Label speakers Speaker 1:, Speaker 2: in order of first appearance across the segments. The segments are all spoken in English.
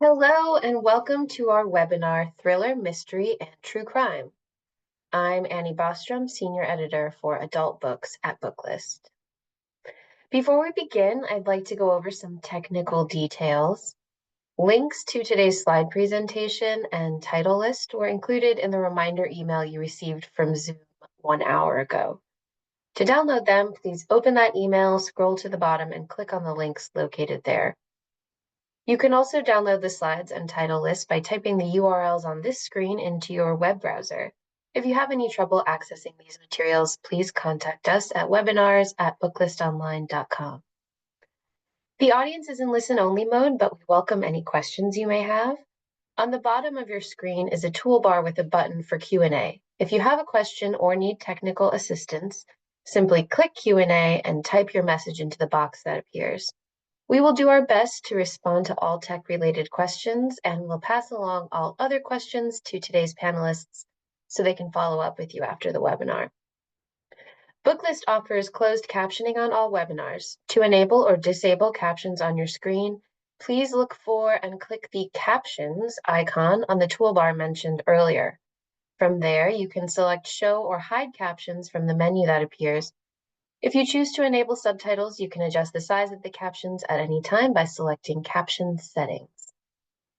Speaker 1: Hello and welcome to our webinar, Thriller, Mystery, and True Crime. I'm Annie Bostrom, Senior Editor for Adult Books at Booklist. Before we begin, I'd like to go over some technical details. Links to today's slide presentation and title list were included in the reminder email you received from Zoom 1 hour ago. To download them, please open that email, scroll to the bottom, and click on the links located there. You can also download the slides and title list by typing the URLs on this screen into your web browser. If you have any trouble accessing these materials, please contact us at webinars@booklistonline.com. The audience is in listen-only mode, but we welcome any questions you may have. On the bottom of your screen is a toolbar with a button for Q&A. If you have a question or need technical assistance, simply click Q&A and type your message into the box that appears. We will do our best to respond to all tech-related questions, and we'll pass along all other questions to today's panelists so they can follow up with you after the webinar. Booklist offers closed captioning on all webinars. To enable or disable captions on your screen, please look for and click the Captions icon on the toolbar mentioned earlier. From there, you can select Show or Hide Captions from the menu that appears. If you choose to enable subtitles, you can adjust the size of the captions at any time by selecting Caption Settings.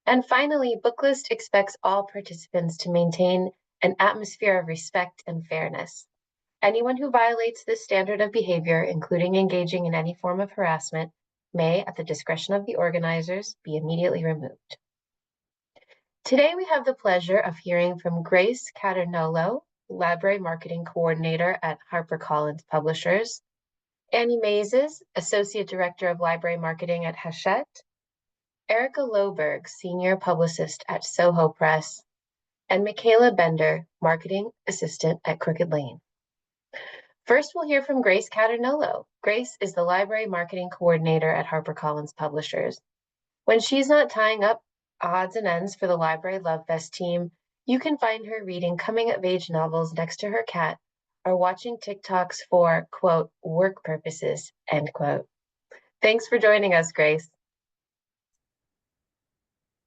Speaker 1: And finally, Booklist expects all participants to maintain an atmosphere of respect and fairness. Anyone who violates this standard of behavior, including engaging in any form of harassment, may, at the discretion of the organizers, be immediately removed. Today, we have the pleasure of hearing from Grace Caternolo, Library Marketing Coordinator at HarperCollins Publishers, Annie Mazes, Associate Director of Library Marketing at Hachette, Erica Loberg, Senior Publicist at Soho Press, and Michaela Bender, Marketing Assistant at Crooked Lane. First, we'll hear from Grace Caternolo. Grace is the Library Marketing Coordinator at HarperCollins Publishers. When she's not tying up odds and ends for the Library Love Fest team, you can find her reading coming-of-age novels next to her cat or watching TikToks for, quote, work purposes, end quote. Thanks for joining us, Grace.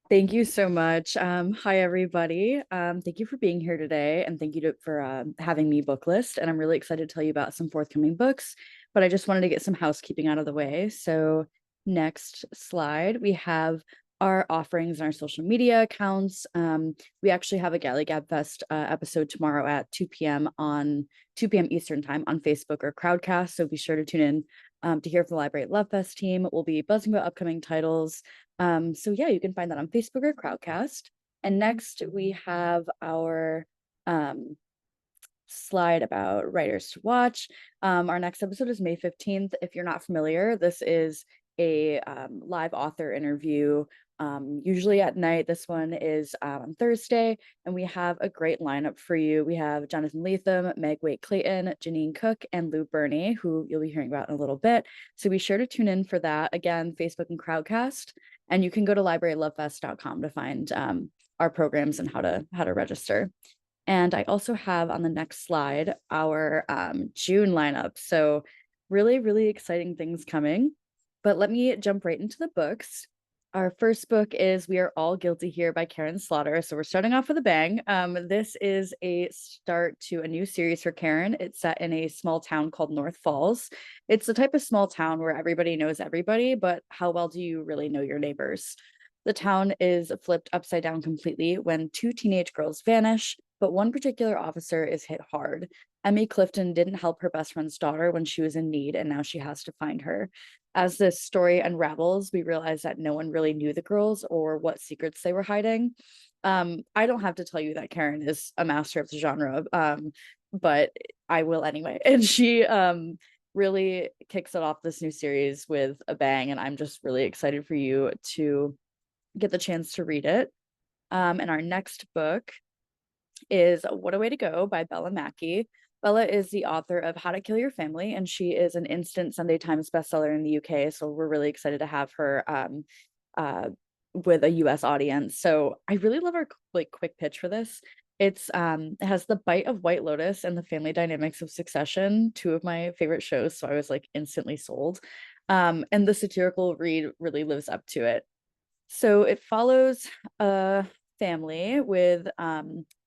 Speaker 2: Thank you so much. Hi, everybody. Thank you for being here today, and thank you for having me Booklist. And I'm really excited to tell you about some forthcoming books, but I just wanted to get some housekeeping out of the way. So next slide, we have our offerings and our social media accounts. We actually have a Galley Gab Fest episode tomorrow at 2 p.m. Eastern time on Facebook or Crowdcast. So be sure to tune in to hear from the Library Love Fest team. We'll be buzzing about upcoming titles. So yeah, you can find that on Facebook or Crowdcast. And next we have our slide about writers to watch. Our next episode is May 15th. If you're not familiar, this is a live author interview, usually at night. This one is on Thursday, and we have a great lineup for you. We have Jonathan Lethem, Meg Waite-Clayton, Janine Cook, and Lou Burney, who you'll be hearing about in a little bit. So be sure to tune in for that. Again, Facebook and Crowdcast, and you can go to librarylovefest.com to find our programs and how to register. And I also have on the next slide our June lineup. So really, really exciting things coming. But let me jump right into the books. Our first book is We Are All Guilty Here by Karen Slaughter. So we're starting off with a bang. This is a start to a new series for Karen. It's set in a small town called North Falls. It's the type of small town where everybody knows everybody, but how well do you really know your neighbors? The town is flipped upside down completely when two teenage girls vanish, but one particular officer is hit hard. Emmy Clifton didn't help her best friend's daughter when she was in need, and now she has to find her. As this story unravels, we realize that no one really knew the girls or what secrets they were hiding. I don't have to tell you that Karen is a master of the genre, but I will anyway. And she really kicks it off, this new series, with a bang, and I'm just really excited for you to get the chance to read it. And our next book is What a Way to Go by Bella Mackey. Bella is the author of How to Kill Your Family, and she is an instant Sunday Times bestseller in the UK. So we're really excited to have her with a US audience. So I really love our quick pitch for this. It has the bite of White Lotus and the family dynamics of Succession, two of my favorite shows. So I was instantly sold. And the satirical read really lives up to it. So it follows a family with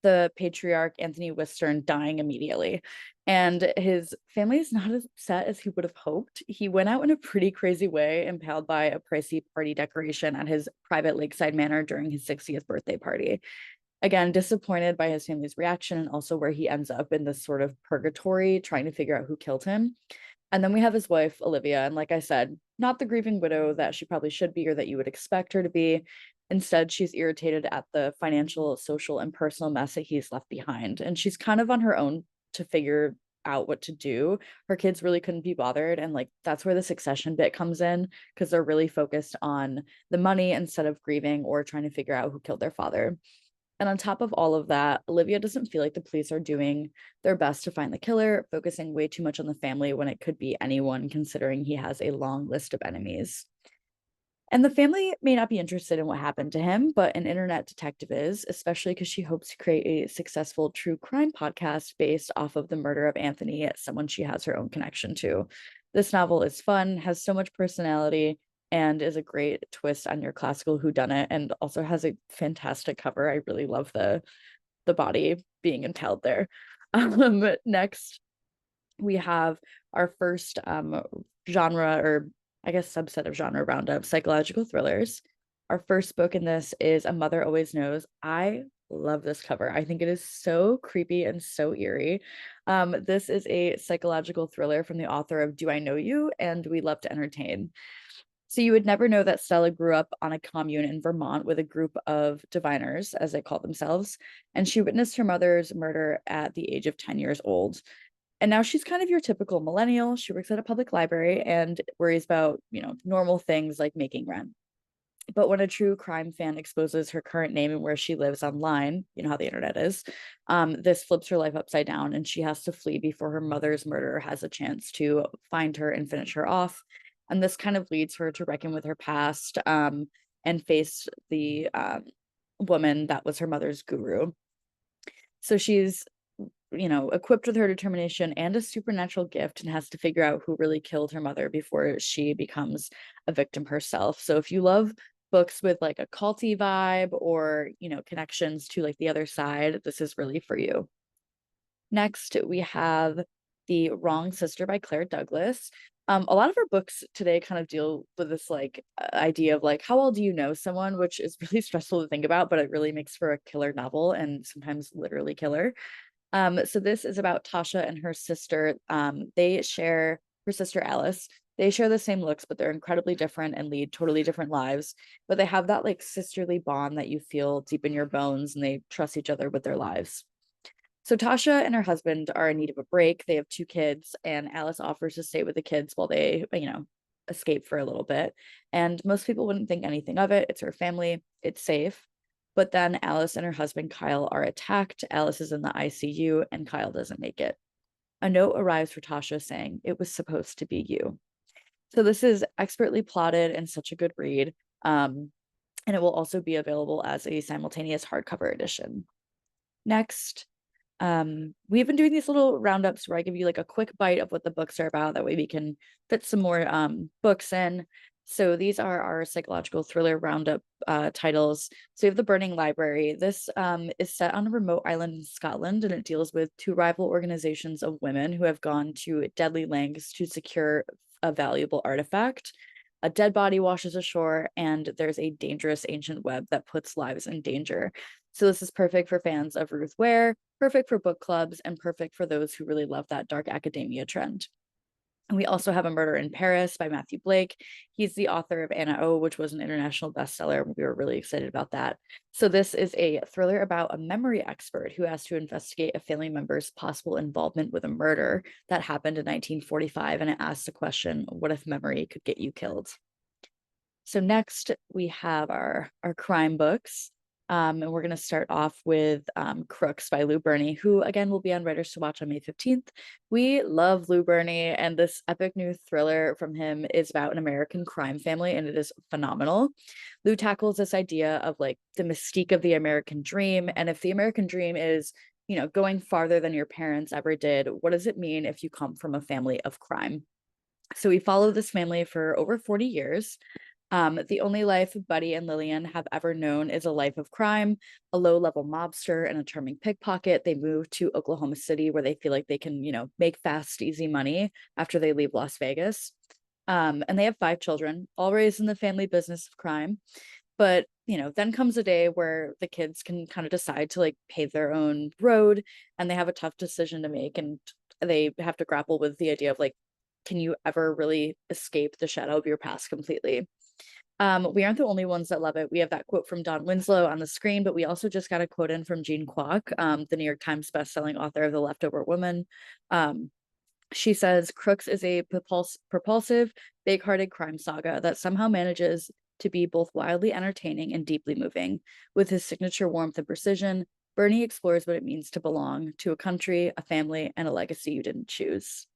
Speaker 2: the patriarch Anthony Wistern dying immediately. And his family is not as upset as he would have hoped. He went out in a pretty crazy way, impaled by a pricey party decoration at his private lakeside manor during his 60th birthday party. Again, disappointed by his family's reaction and also where he ends up in this sort of purgatory, trying to figure out who killed him. And then we have his wife, Olivia. And like I said, not the grieving widow that she probably should be or that you would expect her to be. Instead, she's irritated at the financial, social, and personal mess that he's left behind. And she's kind of on her own to figure out what to do. Her kids really couldn't be bothered. And like that's where the succession bit comes in because they're really focused on the money instead of grieving or trying to figure out who killed their father. And on top of all of that, Olivia doesn't feel like the police are doing their best to find the killer, focusing way too much on the family when it could be anyone, considering he has a long list of enemies. And the family may not be interested in what happened to him, but an internet detective is, especially because she hopes to create a successful true crime podcast based off of the murder of Anthony, someone she has her own connection to. This novel is fun, has so much personality, and is a great twist on your classical whodunit, and also has a fantastic cover. I really love the body being impaled there. Next, we have our first genre, or I guess subset of genre roundup, psychological thrillers. Our first book in this is A Mother Always Knows. I love this cover. I think it is so creepy and so eerie. This is a psychological thriller from the author of Do I Know You? And We Love to Entertain. So you would never know that Stella grew up on a commune in Vermont with a group of diviners, as they call themselves, and she witnessed her mother's murder at the age of 10 years old. And now she's kind of your typical millennial. She works at a public library and worries about, normal things like making rent. But when a true crime fan exposes her current name and where she lives online, you know how the internet is, this flips her life upside down and she has to flee before her mother's murderer has a chance to find her and finish her off. And this kind of leads her to reckon with her past and face the woman that was her mother's guru. So she's equipped with her determination and a supernatural gift and has to figure out who really killed her mother before she becomes a victim herself. So if you love books with like a culty vibe or, connections to like the other side, this is really for you. Next, we have The Wrong Sister by Claire Douglas. A lot of our books today kind of deal with this like idea of like how well do you know someone, which is really stressful to think about, but it really makes for a killer novel and sometimes literally killer. So this is about Tasha and her sister. They share her sister Alice. They share the same looks, but they're incredibly different and lead totally different lives. But they have that like sisterly bond that you feel deep in your bones, and they trust each other with their lives. So Tasha and her husband are in need of a break. They have two kids, and Alice offers to stay with the kids while they, escape for a little bit. And most people wouldn't think anything of it. It's her family, it's safe. But then Alice and her husband Kyle are attacked. Alice is in the ICU, and Kyle doesn't make it. A note arrives for Tasha saying, "It was supposed to be you." So this is expertly plotted and such a good read. And it will also be available as a simultaneous hardcover edition. Next, we've been doing these little roundups where I give you like a quick bite of what the books are about. That way we can fit some more books in. So these are our psychological thriller roundup titles. So we have The Burning Library. This is set on a remote island in Scotland, and it deals with two rival organizations of women who have gone to deadly lengths to secure a valuable artifact. A dead body washes ashore, and there's a dangerous ancient web that puts lives in danger. So this is perfect for fans of Ruth Ware, perfect for book clubs, and perfect for those who really love that dark academia trend. And we also have A Murder in Paris by Matthew Blake. He's the author of Anna O, which was an international bestseller. We were really excited about that. So this is a thriller about a memory expert who has to investigate a family member's possible involvement with a murder that happened in 1945. And it asks the question, what if memory could get you killed? So next we have our crime books. And we're going to start off with Crooks by Lou Berney, who again will be on Writers to Watch on May 15th. We love Lou Berney, and this epic new thriller from him is about an American crime family, and it is phenomenal. Lou tackles this idea of like the mystique of the American dream, and if the American dream is, going farther than your parents ever did, what does it mean if you come from a family of crime? So we follow this family for over 40 years. The only life Buddy and Lillian have ever known is a life of crime, a low-level mobster and a charming pickpocket. They move to Oklahoma City where they feel like they can, make fast, easy money after they leave Las Vegas. And they have 5 children, all raised in the family business of crime. But, then comes a day where the kids can kind of decide to like pave their own road and they have a tough decision to make. And they have to grapple with the idea of like, can you ever really escape the shadow of your past completely? We aren't the only ones that love it. We have that quote from Don Winslow on the screen, but we also just got a quote in from Jean Kwok, the New York Times bestselling author of The Leftover Woman. She says Crooks is a propulsive, big-hearted crime saga that somehow manages to be both wildly entertaining and deeply moving. With his signature warmth and precision, Bernie explores what it means to belong to a country, a family, and a legacy you didn't choose.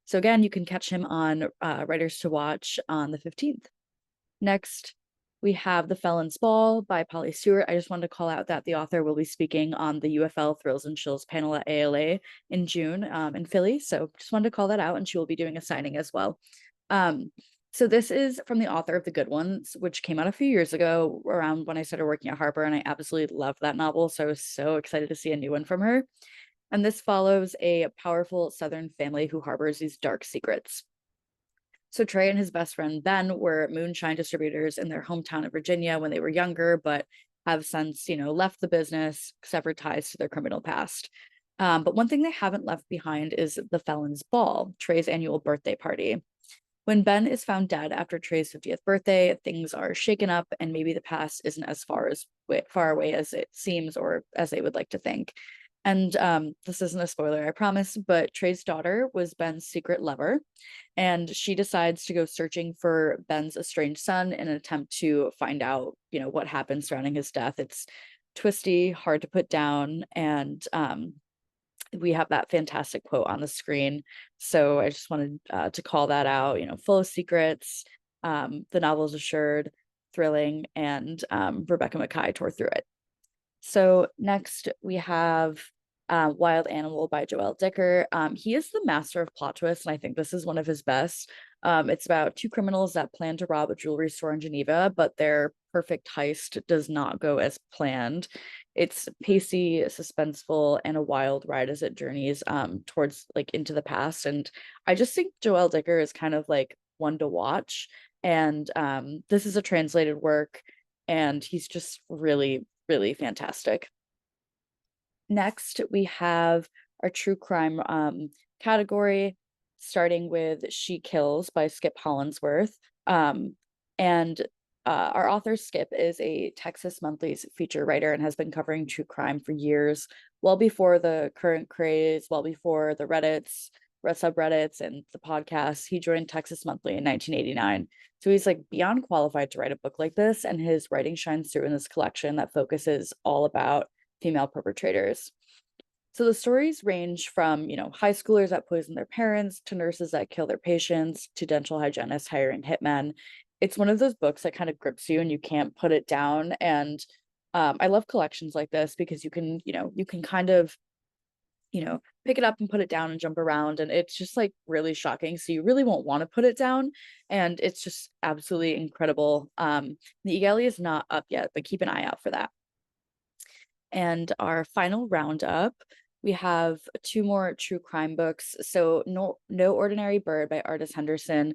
Speaker 2: So again, you can catch him on Writers to Watch on the 15th. Next, we have The Felon's Ball by Polly Stewart. I just wanted to call out that the author will be speaking on the UFL Thrills and Chills panel at ALA in June in Philly. So just wanted to call that out, and she will be doing a signing as well. So this is from the author of The Good Ones, which came out a few years ago around when I started working at Harper, and I absolutely loved that novel. So I was so excited to see a new one from her. And this follows a powerful Southern family who harbors these dark secrets. So Trey and his best friend Ben were moonshine distributors in their hometown of Virginia when they were younger, but have since, left the business, severed ties to their criminal past. But one thing they haven't left behind is the Felon's Ball, Trey's annual birthday party. When Ben is found dead after Trey's 50th birthday, things are shaken up, and maybe the past isn't as far away as it seems or as they would like to think. And this isn't a spoiler, I promise, but Trey's daughter was Ben's secret lover, and she decides to go searching for Ben's estranged son in an attempt to find out, what happened surrounding his death. It's twisty, hard to put down, and we have that fantastic quote on the screen. So I just wanted to call that out, full of secrets. The novel is assured, thrilling, and Rebecca Makkai tore through it. So next we have Wild Animal by Joel Dicker. He is the master of plot twists, and I think this is one of his best. It's about 2 criminals that plan to rob a jewelry store in Geneva, but their perfect heist does not go as planned. It's pacey, suspenseful, and a wild ride as it journeys towards like into the past. And I just think Joel Dicker is kind of like one to watch. And this is a translated work, and he's just really, really fantastic. Next, we have our true crime category, starting with She Kills by Skip Hollandsworth. And our author, Skip, is a Texas Monthly's feature writer and has been covering true crime for years, well before the current craze, well before the subreddits, and the podcast. He joined Texas Monthly in 1989. So he's like beyond qualified to write a book like this, and his writing shines through in this collection that focuses all about female perpetrators. So the stories range from, high schoolers that poison their parents to nurses that kill their patients to dental hygienists hiring hitmen. It's one of those books that kind of grips you and you can't put it down. And I love collections like this because you can kind of, pick it up and put it down and jump around. And it's just like really shocking. So you really won't want to put it down. And it's just absolutely incredible. The eGalley is not up yet, but keep an eye out for that. And our final roundup, we have 2 more true crime books. So No Ordinary Bird by Artis Henderson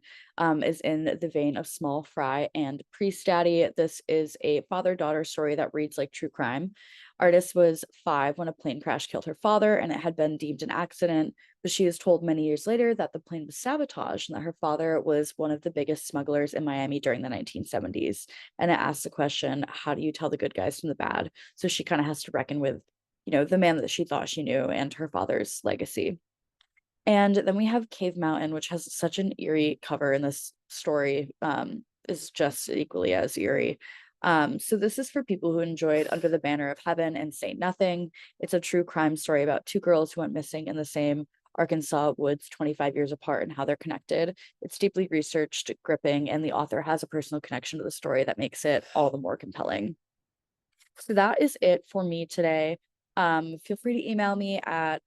Speaker 2: is in the vein of Small Fry and Priest Daddy. This is a father-daughter story that reads like true crime. Artis was 5 when a plane crash killed her father, and it had been deemed an accident, but she is told many years later that the plane was sabotaged and that her father was one of the biggest smugglers in Miami during the 1970s. And it asks the question, how do you tell the good guys from the bad? So she kind of has to reckon with, the man that she thought she knew and her father's legacy. And then we have Cave Mountain, which has such an eerie cover, and this story is just equally as eerie. So this is for people who enjoyed Under the Banner of Heaven and Say Nothing. It's a true crime story about 2 girls who went missing in the same Arkansas woods 25 years apart and how they're connected. It's deeply researched, gripping, and the author has a personal connection to the story that makes it all the more compelling. So that is it for me today. Feel free to email me at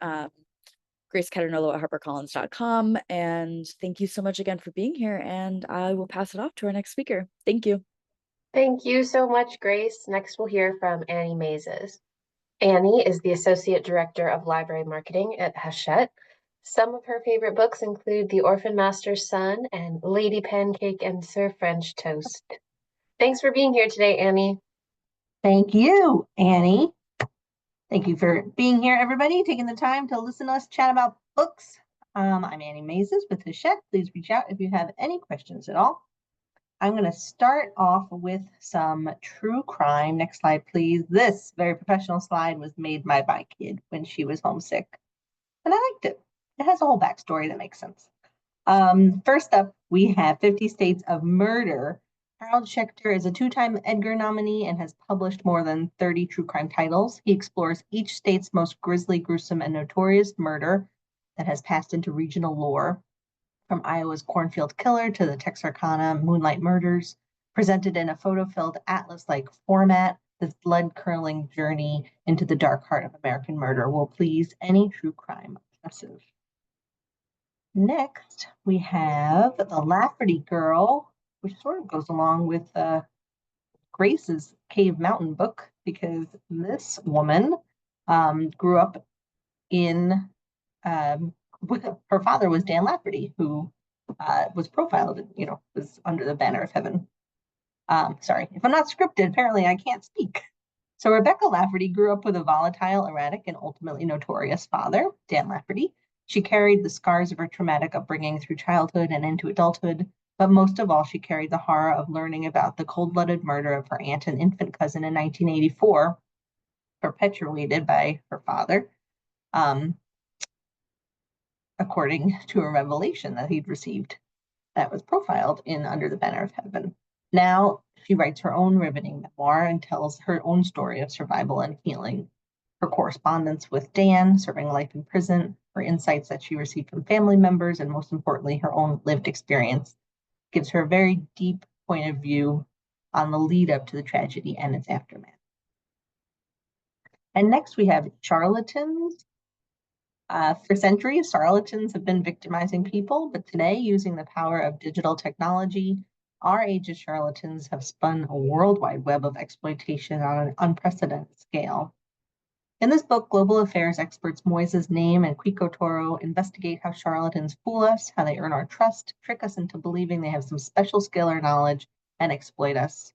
Speaker 2: Grace Caternolo at HarperCollins.com. And thank you so much again for being here. And I will pass it off to our next speaker. Thank you.
Speaker 1: Thank you so much, Grace. Next, we'll hear from Annie Mazes. Annie is the Associate Director of Library Marketing at Hachette. Some of her favorite books include The Orphan Master's Son and Lady Pancake and Sir French Toast. Thanks for being here today, Annie.
Speaker 3: Thank you, Annie. Thank you for being here, everybody, taking the time to listen to us chat about books. I'm Annie Mazes with Hachette. Please reach out if you have any questions at all. I'm going to start off with some true crime. Next slide, please. This very professional slide was made by my kid when she was homesick, and I liked it. It has a whole backstory that makes sense. First up, we have 50 States of Murder. Harold Schechter is a two-time Edgar nominee and has published more than 30 true crime titles. He explores each state's most grisly, gruesome, and notorious murder that has passed into regional lore, from Iowa's Cornfield Killer to the Texarkana Moonlight Murders, presented in a photo-filled atlas-like format. This blood-curdling journey into the dark heart of American murder will please any true crime obsessive. Next, we have The Lafferty Girl, which sort of goes along with Grace's Cave Mountain book, because this woman grew up in, her father was Dan Lafferty, who was profiled, was under the banner of heaven. Sorry, if I'm not scripted, apparently I can't speak. So Rebecca Lafferty grew up with a volatile, erratic, and ultimately notorious father, Dan Lafferty. She carried the scars of her traumatic upbringing through childhood and into adulthood, but most of all, she carried the horror of learning about the cold-blooded murder of her aunt and infant cousin in 1984, perpetuated by her father, according to a revelation that he'd received that was profiled in Under the Banner of Heaven. Now she writes her own riveting memoir and tells her own story of survival and healing. Her correspondence with Dan, serving life in prison, her insights that she received from family members, and most importantly, her own lived experience, gives her a very deep point of view on the lead up to the tragedy and its aftermath. And next we have charlatans. For centuries, charlatans have been victimizing people, but today, using the power of digital technology, our age of charlatans have spun a worldwide web of exploitation on an unprecedented scale. In this book, global affairs experts Moises Naim and Quico Toro investigate how charlatans fool us, how they earn our trust, trick us into believing they have some special skill or knowledge, and exploit us.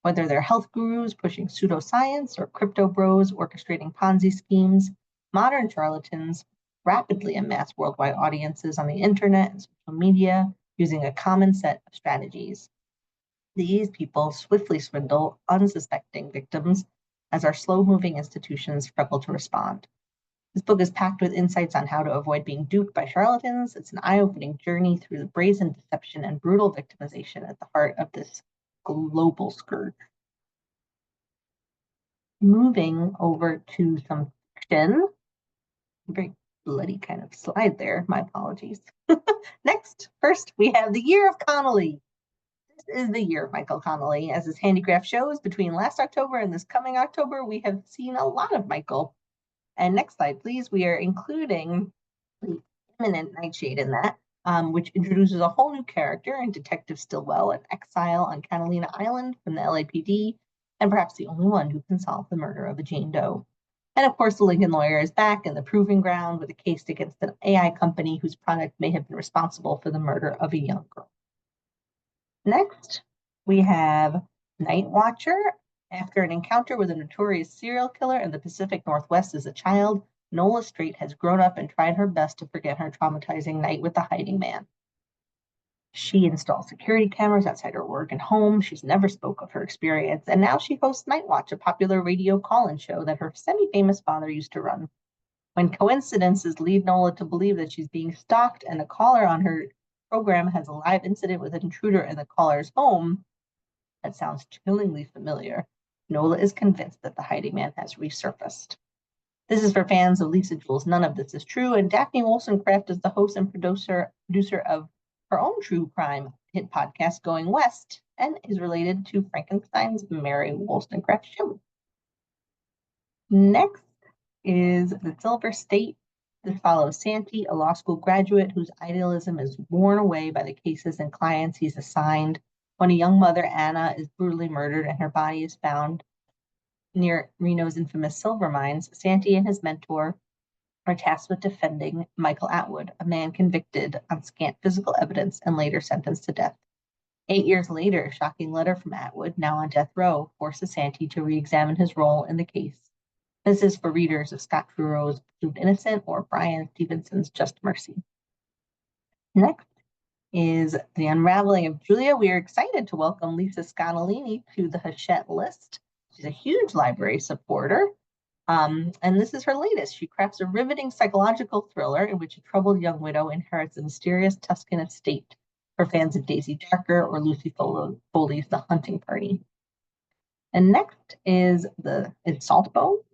Speaker 3: Whether they're health gurus pushing pseudoscience or crypto bros orchestrating Ponzi schemes, modern charlatans rapidly amass worldwide audiences on the internet and social media using a common set of strategies. These people swiftly swindle unsuspecting victims as our slow-moving institutions struggle to respond. This book is packed with insights on how to avoid being duped by charlatans. It's an eye-opening journey through the brazen deception and brutal victimization at the heart of this global scourge. Moving over to some fiction. Very bloody kind of slide there. My apologies. Next, first, we have The Year of Connolly. This is the year of Michael Connolly. As his handicraft shows, between last October and this coming October, we have seen a lot of Michael. And next slide, please. We are including the imminent Nightshade in that, which introduces a whole new character in Detective Stillwell, an exile on Catalina Island from the LAPD, and perhaps the only one who can solve the murder of a Jane Doe. And of course, the Lincoln lawyer is back in the proving ground with a case against an AI company whose product may have been responsible for the murder of a young girl. Next, we have Night Watcher. After an encounter with a notorious serial killer in the Pacific Northwest as a child, Nola Strait has grown up and tried her best to forget her traumatizing night with the hiding man. She installed security cameras outside her work and home. She's never spoke of her experience, and now she hosts Night Watch, a popular radio call-in show that her semi-famous father used to run. When coincidences lead Nola to believe that she's being stalked and a caller on her program has a live incident with an intruder in the caller's home that sounds chillingly familiar, Nola is convinced that the hiding man has resurfaced. This is for fans of Lisa Jules. None of this is true, and Daphne Wollstonecraft is the host and producer of her own true crime hit podcast, Going West, and is related to Frankenstein's Mary Wollstonecraft show. Next is The Silver State. This follows Santi, a law school graduate whose idealism is worn away by the cases and clients he's assigned. When a young mother, Anna, is brutally murdered and her body is found near Reno's infamous silver mines, Santi and his mentor are tasked with defending Michael Atwood, a man convicted on scant physical evidence and later sentenced to death. 8 years later, a shocking letter from Atwood, now on death row, forces Santi to re-examine his role in the case. This is for readers of Scott Turo's Proved Innocent or Brian Stevenson's Just Mercy. Next is The Unraveling of Julia. We are excited to welcome Lisa Scanalini to the Hachette list. She's a huge library supporter. And this is her latest. She crafts a riveting psychological thriller in which a troubled young widow inherits a mysterious Tuscan estate for fans of Daisy Darker or Lucy Foley's The Hunting Party. And next is Saltbow.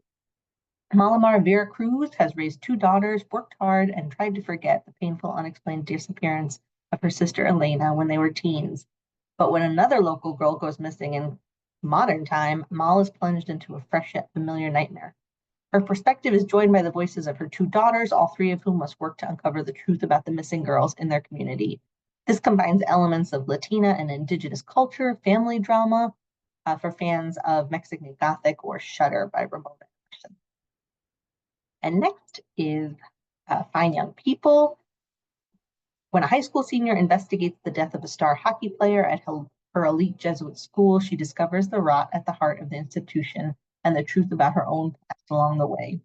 Speaker 3: Malamar Vera Cruz has raised 2 daughters, worked hard, and tried to forget the painful, unexplained disappearance of her sister Elena when they were teens. But when another local girl goes missing in modern time, Mal is plunged into a fresh yet familiar nightmare. Her perspective is joined by the voices of her 2 daughters, all 3 of whom must work to uncover the truth about the missing girls in their community. This combines elements of Latina and Indigenous culture, family drama, for fans of Mexican Gothic or Shudder by Ramona Emerson. And next is Fine Young People. When a high school senior investigates the death of a star hockey player at her elite Jesuit school, she discovers the rot at the heart of the institution and the truth about her own past along the way.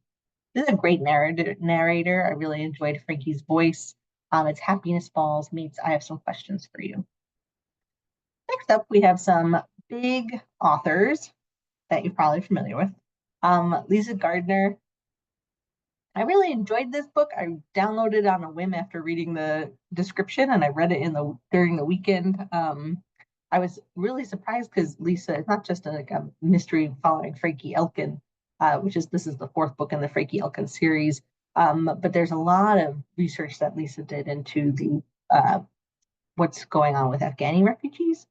Speaker 3: This is a great narrator. I really enjoyed Frankie's voice. It's Happiness Falls meets I Have Some Questions for You. Next up, we have some big authors that you're probably familiar with. Lisa Gardner. I really enjoyed this book. I downloaded it on a whim after reading the description, and I read it during the weekend. I was really surprised because Lisa is not just a mystery following Frankie Elkin, this is the 4th book in the Frankie Elkin series. But there's a lot of research that Lisa did into the what's going on with Afghani refugees,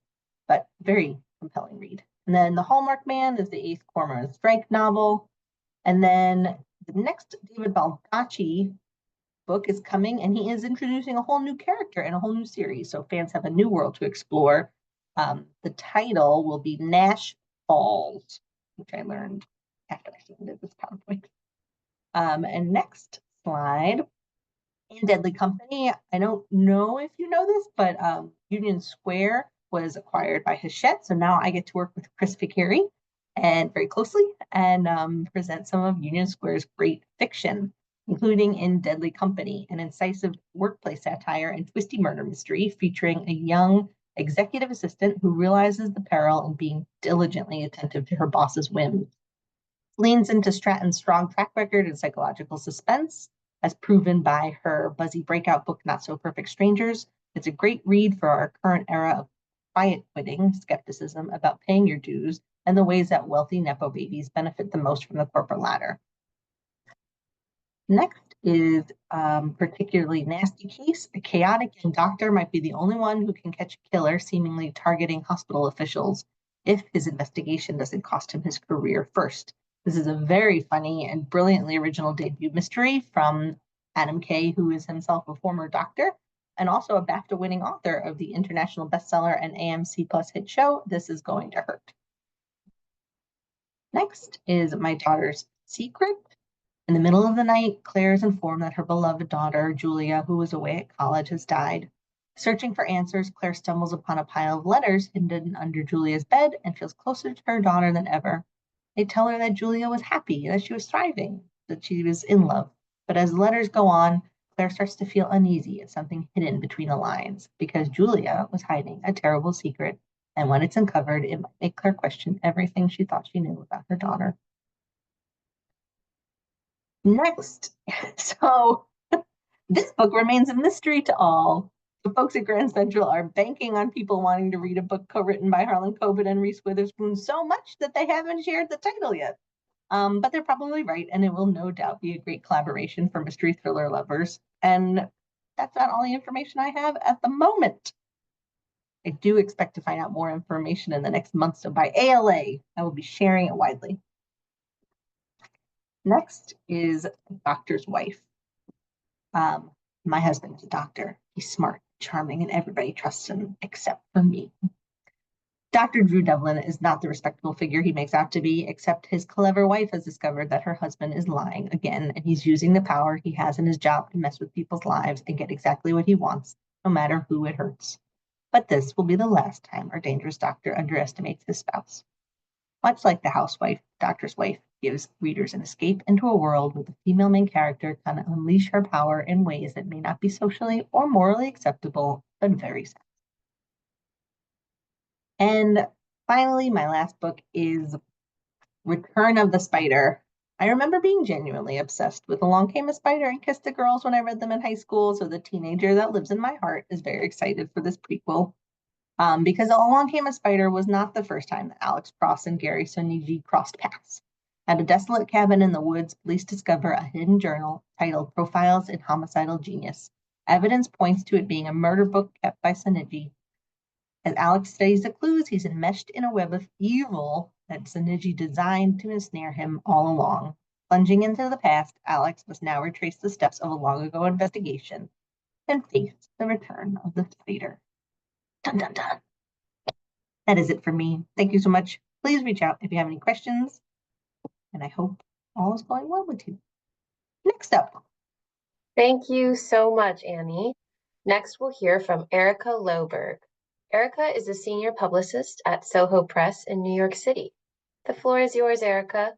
Speaker 3: but very compelling read. And then The Hallmark Man is the 8th Cormoran Strike novel. And then the next David Baldacci book is coming, and he is introducing a whole new character and a whole new series. So fans have a new world to explore. The title will be Nash Falls, which I learned after I submitted this PowerPoint. And next slide, In Deadly Company. I don't know if you know this, but Union Square was acquired by Hachette. So now I get to work with Chris Ficari and very closely and present some of Union Square's great fiction, including In Deadly Company, an incisive workplace satire and twisty murder mystery featuring a young executive assistant who realizes the peril in being diligently attentive to her boss's whims. Leans into Stratton's strong track record in psychological suspense, as proven by her buzzy breakout book, Not So Perfect Strangers. It's a great read for our current era of quiet quitting, skepticism about paying your dues, and the ways that wealthy Nepo babies benefit the most from the corporate ladder. Next is Particularly Nasty Case. A chaotic young doctor might be the only one who can catch a killer seemingly targeting hospital officials if his investigation doesn't cost him his career first. This is a very funny and brilliantly original debut mystery from Adam Kay, who is himself a former doctor and also a BAFTA-winning author of the international bestseller and AMC Plus hit show, This Is Going to Hurt. Next is My Daughter's Secret. In the middle of the night, Claire is informed that her beloved daughter, Julia, who was away at college, has died. Searching for answers, Claire stumbles upon a pile of letters hidden under Julia's bed and feels closer to her daughter than ever. They tell her that Julia was happy, that she was thriving, that she was in love. But as the letters go on, Claire starts to feel uneasy at something hidden between the lines, because Julia was hiding a terrible secret, and when it's uncovered, it might make Claire question everything she thought she knew about her daughter. Next, so this book remains a mystery to all. The folks at Grand Central are banking on people wanting to read a book co-written by Harlan Coben and Reese Witherspoon so much that they haven't shared the title yet. But they're probably right, and it will no doubt be a great collaboration for mystery thriller lovers. And that's not all the information I have at the moment. I do expect to find out more information in the next month, so by ALA, I will be sharing it widely. Next is Doctor's Wife. My husband is a doctor. He's smart, charming, and everybody trusts him except for me. Dr. Drew Devlin is not the respectable figure he makes out to be, except his clever wife has discovered that her husband is lying again, and he's using the power he has in his job to mess with people's lives and get exactly what he wants, no matter who it hurts. But this will be the last time our dangerous doctor underestimates his spouse. Much like the housewife, doctor's wife gives readers an escape into a world where the female main character can unleash her power in ways that may not be socially or morally acceptable, but very sad. And finally, my last book is Return of the Spider. I remember being genuinely obsessed with Along Came a Spider and Kissed the Girls when I read them in high school, so the teenager that lives in my heart is very excited for this prequel. Because Along Came a Spider was not the first time that Alex Cross and Gary Sonigi crossed paths. At a desolate cabin in the woods, police discover a hidden journal titled Profiles in Homicidal Genius. Evidence points to it being a murder book kept by Sonigi. As Alex studies the clues, he's enmeshed in a web of evil that Sonigi designed to ensnare him all along. Plunging into the past, Alex must now retrace the steps of a long ago investigation and face the return of the spider. Dun dun dun. That is it for me. Thank you so much. Please reach out if you have any questions, and I hope all is going well with you. Next up.
Speaker 1: Thank you so much, Annie. Next, we'll hear from Erica Loberg. Erica is a senior publicist at Soho Press in New York City. The floor is yours, Erica.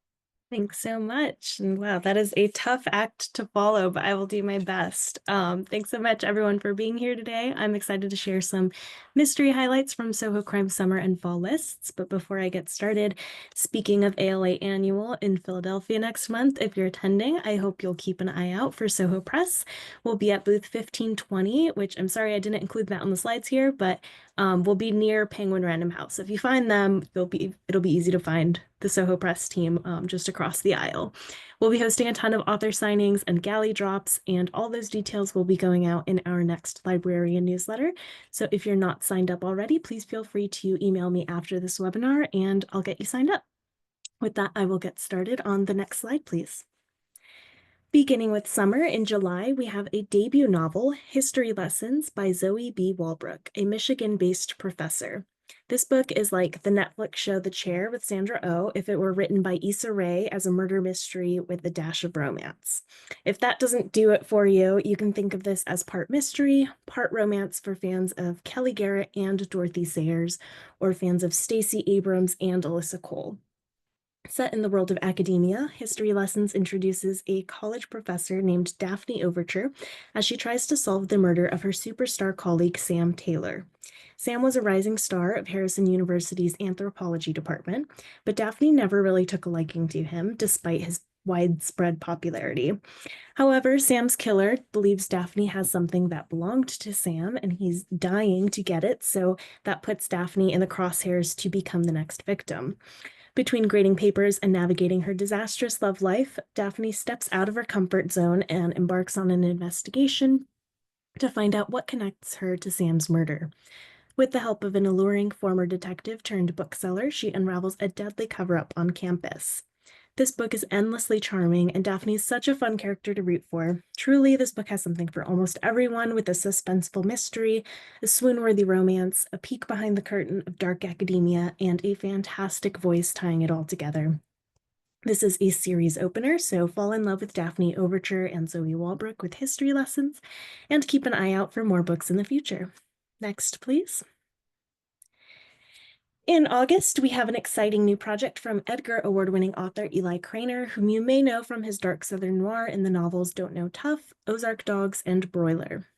Speaker 4: Thanks so much. And wow, that is a tough act to follow, but I will do my best. Thanks so much, everyone, for being here today. I'm excited to share some mystery highlights from Soho Crime Summer and Fall lists. But before I get started, speaking of ALA Annual in Philadelphia next month, if you're attending, I hope you'll keep an eye out for Soho Press. We'll be at booth 1520, which I'm sorry I didn't include that on the slides here, but we'll be near Penguin Random House. If you find them, it'll be easy to find the Soho Press team just across the aisle. We'll be hosting a ton of author signings and galley drops, and all those details will be going out in our next librarian newsletter. So if you're not signed up already, please feel free to email me after this webinar and I'll get you signed up. With that, I will get started on the next slide, please. Beginning with summer, in July, we have a debut novel, History Lessons by Zoe B. Walbrook, a Michigan-based professor. This book is like the Netflix show The Chair with Sandra Oh if it were written by Issa Rae as a murder mystery with a dash of romance. If that doesn't do it for you, you can think of this as part mystery, part romance for fans of Kelly Garrett and Dorothy Sayers, or fans of Stacey Abrams and Alyssa Cole. Set in the world of academia, History Lessons introduces a college professor named Daphne Overture as she tries to solve the murder of her superstar colleague Sam Taylor. Sam was a rising star of Harrison University's anthropology department, but Daphne never really took a liking to him despite his widespread popularity. However, Sam's killer believes Daphne has something that belonged to Sam and he's dying to get it, so that puts Daphne in the crosshairs to become the next victim. Between grading papers and navigating her disastrous love life, Daphne steps out of her comfort zone and embarks on an investigation to find out what connects her to Sam's murder. With the help of an alluring former detective turned bookseller, she unravels a deadly cover-up on campus. This book is endlessly charming, and Daphne is such a fun character to root for. Truly, this book has something for almost everyone, with a suspenseful mystery, a swoon-worthy romance, a peek behind the curtain of dark academia, and a fantastic voice tying it all together. This is a series opener, so fall in love with Daphne Overture and Zoe Walbrook with History Lessons, and keep an eye out for more books in the future. Next, please. In August, we have an exciting new project from Edgar Award-winning author Eli Craner, whom you may know from his dark Southern noir in the novels Don't Know Tough, Ozark Dogs, and Broiler.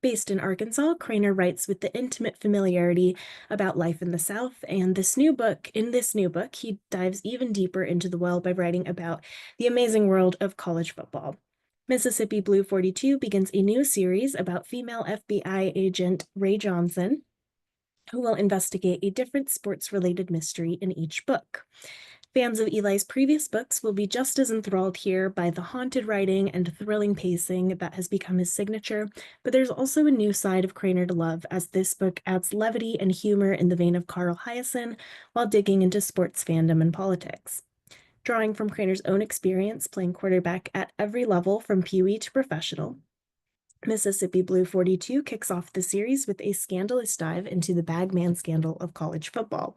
Speaker 4: Based in Arkansas, Craner writes with the intimate familiarity about life in the South, and in this new book, he dives even deeper into the well by writing about the amazing world of college football. Mississippi Blue 42 begins a new series about female FBI agent Ray Johnson, who will investigate a different sports-related mystery in each book. Fans of Eli's previous books will be just as enthralled here by the haunted writing and thrilling pacing that has become his signature, but there's also a new side of Craner to love, as this book adds levity and humor in the vein of Carl Hiaasen while digging into sports fandom and politics. Drawing from Craner's own experience playing quarterback at every level from Pee Wee to professional, Mississippi Blue 42 kicks off the series with a scandalous dive into the bagman scandal of college football.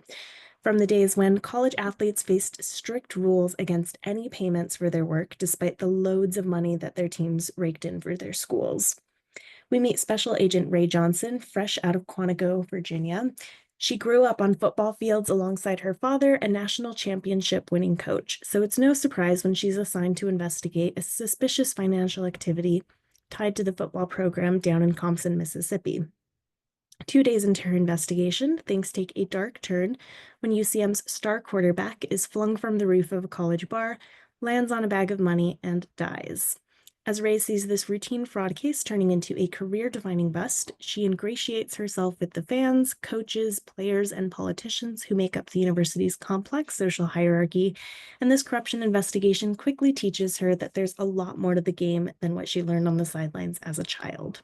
Speaker 4: From the days when college athletes faced strict rules against any payments for their work, despite the loads of money that their teams raked in for their schools. We meet Special Agent Ray Johnson, fresh out of Quantico, Virginia. She grew up on football fields alongside her father, a national championship winning coach, so it's no surprise when she's assigned to investigate a suspicious financial activity tied to the football program down in Compson, Mississippi. 2 days into her investigation, things take a dark turn when UCM's star quarterback is flung from the roof of a college bar, lands on a bag of money, and dies. As Ray sees this routine fraud case turning into a career-defining bust, she ingratiates herself with the fans, coaches, players, and politicians who make up the university's complex social hierarchy, and this corruption investigation quickly teaches her that there's a lot more to the game than what she learned on the sidelines as a child.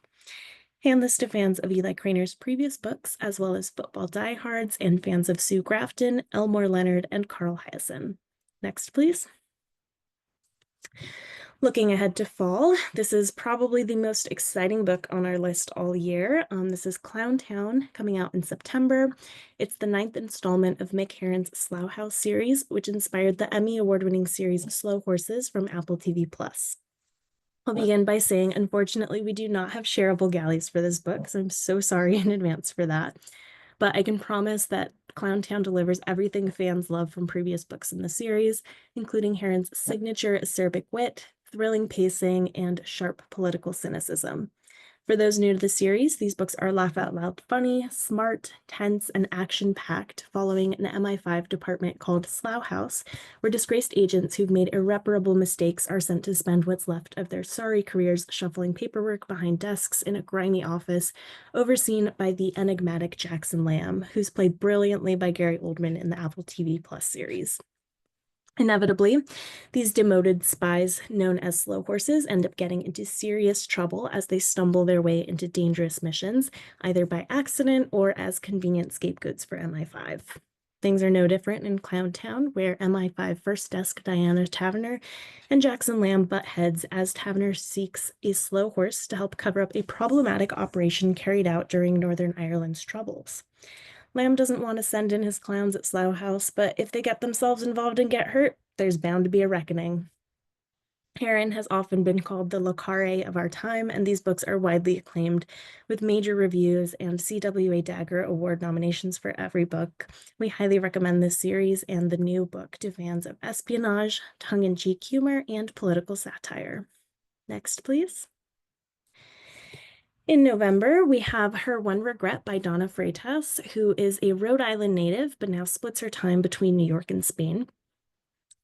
Speaker 4: Hand this to fans of Eli Craner's previous books, as well as football diehards and fans of Sue Grafton, Elmore Leonard, and Carl Hyacin. Next, please. Looking ahead to fall, this is probably the most exciting book on our list all year. This is Clown Town, coming out in September. It's the 9th installment of Mick Herron's Slough House series, which inspired the Emmy award-winning series Slow Horses from Apple TV+. I'll begin by saying, unfortunately, we do not have shareable galleys for this book, so I'm so sorry in advance for that. But I can promise that Clowntown delivers everything fans love from previous books in the series, including Herron's signature acerbic wit, thrilling pacing, and sharp political cynicism. For those new to the series, these books are laugh-out-loud funny, smart, tense, and action-packed, following an MI5 department called Slough House, where disgraced agents who've made irreparable mistakes are sent to spend what's left of their sorry careers shuffling paperwork behind desks in a grimy office, overseen by the enigmatic Jackson Lamb, who's played brilliantly by Gary Oldman in the Apple TV Plus series. Inevitably, these demoted spies, known as slow horses, end up getting into serious trouble as they stumble their way into dangerous missions, either by accident or as convenient scapegoats for MI5. Things are no different in Clown Town, where MI5 First Desk Diana Taverner and Jackson Lamb butt heads as Taverner seeks a slow horse to help cover up a problematic operation carried out during Northern Ireland's troubles. Lamb doesn't want to send in his clowns at Slough House, but if they get themselves involved and get hurt, there's bound to be a reckoning. Herron has often been called the Le Carré of our time, and these books are widely acclaimed, with major reviews and CWA Dagger Award nominations for every book. We highly recommend this series and the new book to fans of espionage, tongue-in-cheek humor, and political satire. Next, please. In November, we have Her One Regret by Donna Freitas, who is a Rhode Island native, but now splits her time between New York and Spain.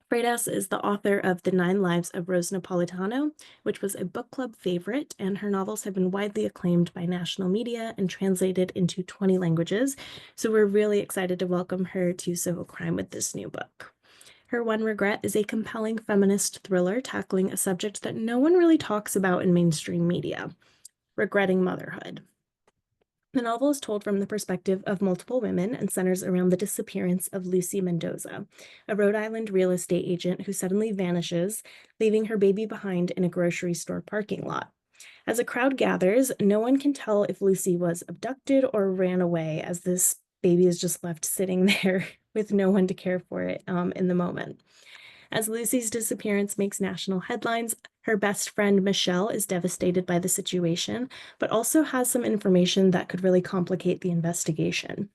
Speaker 4: Freitas is the author of The 9 Lives of Rose Napolitano, which was a book club favorite, and her novels have been widely acclaimed by national media and translated into 20 languages, so we're really excited to welcome her to Soho Crime with this new book. Her One Regret is a compelling feminist thriller tackling a subject that no one really talks about in mainstream media: regretting motherhood. The novel is told from the perspective of multiple women and centers around the disappearance of Lucy Mendoza, a Rhode Island real estate agent who suddenly vanishes, leaving her baby behind in a grocery store parking lot. As a crowd gathers, no one can tell if Lucy was abducted or ran away, as this baby is just left sitting there with no one to care for it in the moment. As Lucy's disappearance makes national headlines, her best friend Michelle is devastated by the situation, but also has some information that could really complicate the investigation.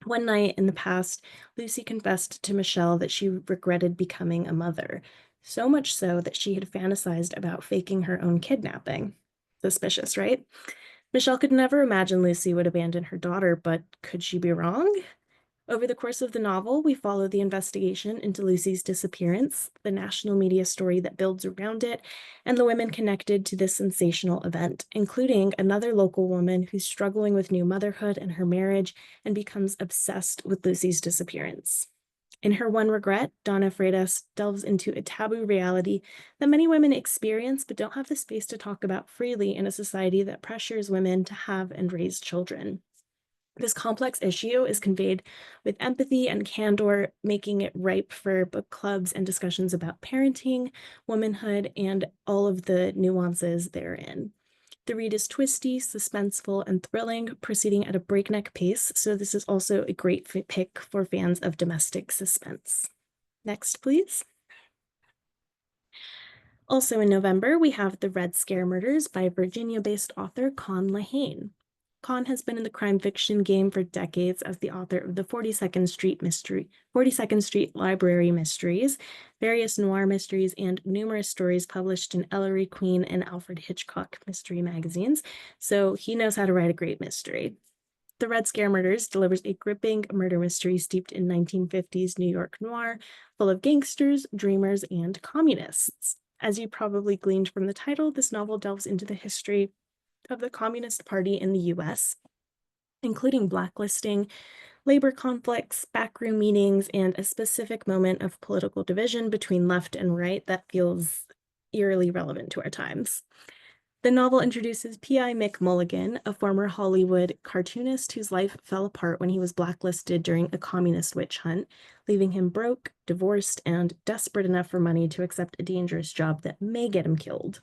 Speaker 4: One night in the past, Lucy confessed to Michelle that she regretted becoming a mother, so much so that she had fantasized about faking her own kidnapping. Suspicious, right? Michelle could never imagine Lucy would abandon her daughter, but could she be wrong? Over the course of the novel, we follow the investigation into Lucy's disappearance, the national media story that builds around it, and the women connected to this sensational event, including another local woman who's struggling with new motherhood and her marriage and becomes obsessed with Lucy's disappearance. In Her One Regret, Donna Freitas delves into a taboo reality that many women experience but don't have the space to talk about freely in a society that pressures women to have and raise children. This complex issue is conveyed with empathy and candor, making it ripe for book clubs and discussions about parenting, womanhood, and all of the nuances therein. The read is twisty, suspenseful, and thrilling, proceeding at a breakneck pace, so this is also a great pick for fans of domestic suspense. Next, please. Also in November, we have The Red Scare Murders by Virginia-based author Con Lahane. Con has been in the crime fiction game for decades as the author of the 42nd Street Library Mysteries, various noir mysteries, and numerous stories published in Ellery Queen and Alfred Hitchcock mystery magazines, so he knows how to write a great mystery. The Red Scare Murders delivers a gripping murder mystery steeped in 1950s New York noir, full of gangsters, dreamers, and communists. As you probably gleaned from the title, this novel delves into the history of the Communist Party in the US, including blacklisting, labor conflicts, backroom meetings, and a specific moment of political division between left and right that feels eerily relevant to our times. The novel introduces P.I. Mick Mulligan, a former Hollywood cartoonist whose life fell apart when he was blacklisted during a communist witch hunt, leaving him broke, divorced, and desperate enough for money to accept a dangerous job that may get him killed.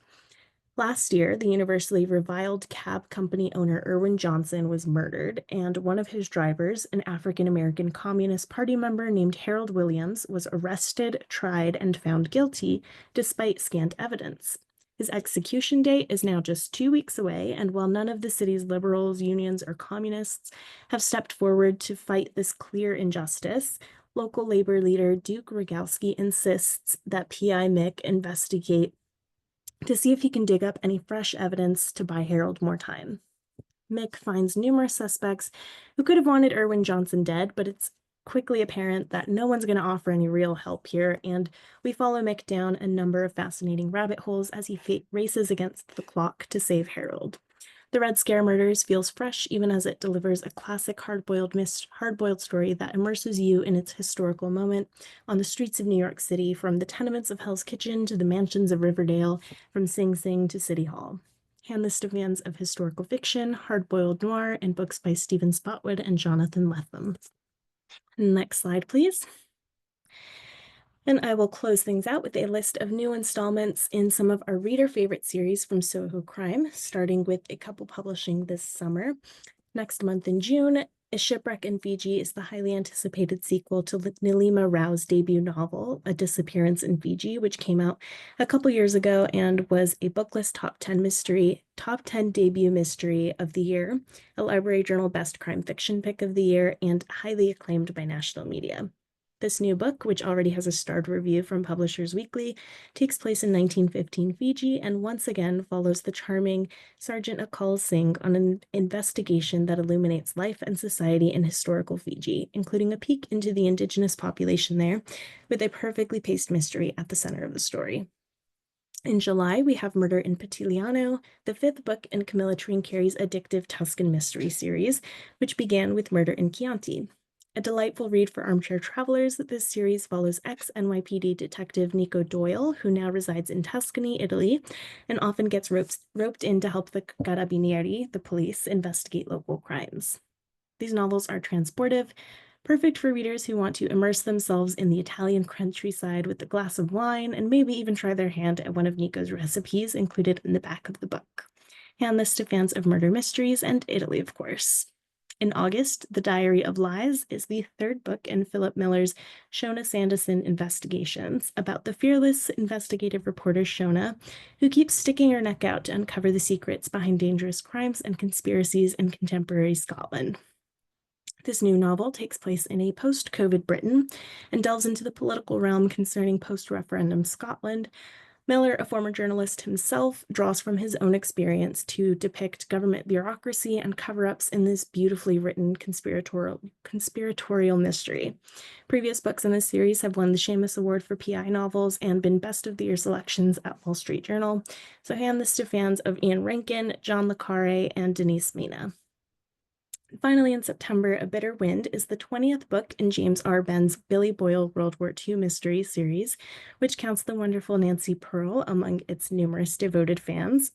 Speaker 4: Last year, the universally reviled cab company owner Erwin Johnson was murdered, and one of his drivers, an African-American Communist Party member named Harold Williams, was arrested, tried, and found guilty despite scant evidence. His execution date is now just 2 weeks away, and while none of the city's liberals, unions, or communists have stepped forward to fight this clear injustice, local labor leader Duke Rogowski insists that P.I. Mick investigate to see if he can dig up any fresh evidence to buy Harold more time. Mick finds numerous suspects who could have wanted Erwin Johnson dead, but it's quickly apparent that no one's going to offer any real help here, and we follow Mick down a number of fascinating rabbit holes as he races against the clock to save Harold. The Red Scare Murders feels fresh even as it delivers a classic hard-boiled story that immerses you in its historical moment on the streets of New York City, from the tenements of Hell's Kitchen to the mansions of Riverdale, from Sing Sing to City Hall. Hand this to fans of historical fiction, hard-boiled noir, and books by Stephen Spotwood and Jonathan Lethem. Next slide, please. And I will close things out with a list of new installments in some of our reader favorite series from Soho Crime, starting with a couple publishing this summer. Next month in June, A Shipwreck in Fiji is the highly anticipated sequel to Nilima Rao's debut novel, A Disappearance in Fiji, which came out a couple years ago and was a Booklist top 10 debut mystery of the year, a Library Journal Best Crime Fiction pick of the year, and highly acclaimed by national media. This new book, which already has a starred review from Publishers Weekly, takes place in 1915 Fiji and once again follows the charming Sergeant Akal Singh on an investigation that illuminates life and society in historical Fiji, including a peek into the indigenous population there, with a perfectly paced mystery at the center of the story. In July, we have Murder in Patiliano, the 5th book in Camilla Trinchieri's addictive Tuscan mystery series, which began with Murder in Chianti. A delightful read for armchair travelers, this series follows ex-NYPD detective Nico Doyle, who now resides in Tuscany, Italy, and often gets roped in to help the Carabinieri, the police, investigate local crimes. These novels are transportive, perfect for readers who want to immerse themselves in the Italian countryside with a glass of wine and maybe even try their hand at one of Nico's recipes included in the back of the book. Hand this to fans of murder mysteries and Italy, of course. In August, The Diary of Lies is the 3rd book in Philip Miller's Shona Sanderson Investigations, about the fearless investigative reporter Shona, who keeps sticking her neck out to uncover the secrets behind dangerous crimes and conspiracies in contemporary Scotland. This new novel takes place in a post-COVID Britain and delves into the political realm concerning post-referendum Scotland. Miller, a former journalist himself, draws from his own experience to depict government bureaucracy and cover-ups in this beautifully written conspiratorial mystery. Previous books in this series have won the Seamus Award for PI novels and been Best of the Year selections at Wall Street Journal, so hand this to fans of Ian Rankin, John le Carré, and Denise Mina. Finally, in September, A Bitter Wind is the 20th book in James R. Benn's Billy Boyle World War II mystery series, which counts the wonderful Nancy Pearl among its numerous devoted fans.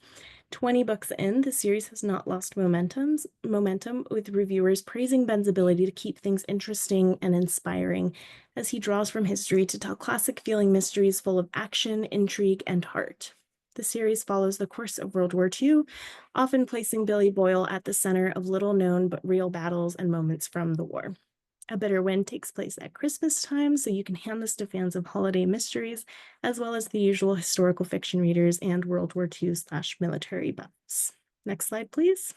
Speaker 4: 20 books in, the series has not lost momentum, with reviewers praising Benn's ability to keep things interesting and inspiring as he draws from history to tell classic-feeling mysteries full of action, intrigue, and heart. The series follows the course of World War II, often placing Billy Boyle at the center of little-known but real battles and moments from the war. A Bitter Wind takes place at Christmas time, so you can hand this to fans of holiday mysteries, as well as the usual historical fiction readers and World War II/military buffs. Next slide, please.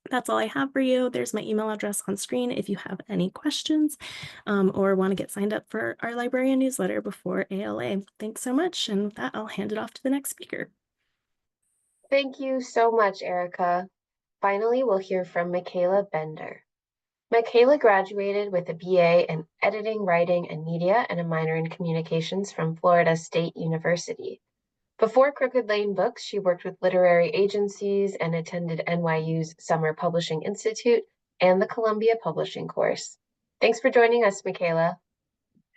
Speaker 4: That's all I have for you. There's my email address on screen if you have any questions or want to get signed up for our librarian newsletter before ALA. Thanks so much. And with that, I'll hand it off to the next speaker.
Speaker 1: Thank you so much, Erica. Finally, we'll hear from Michaela Bender. Michaela graduated with a BA in Editing, Writing, and Media and a minor in Communications from Florida State University. Before Crooked Lane Books, she worked with literary agencies and attended NYU's Summer Publishing Institute and the Columbia Publishing course. Thanks for joining us, Michaela.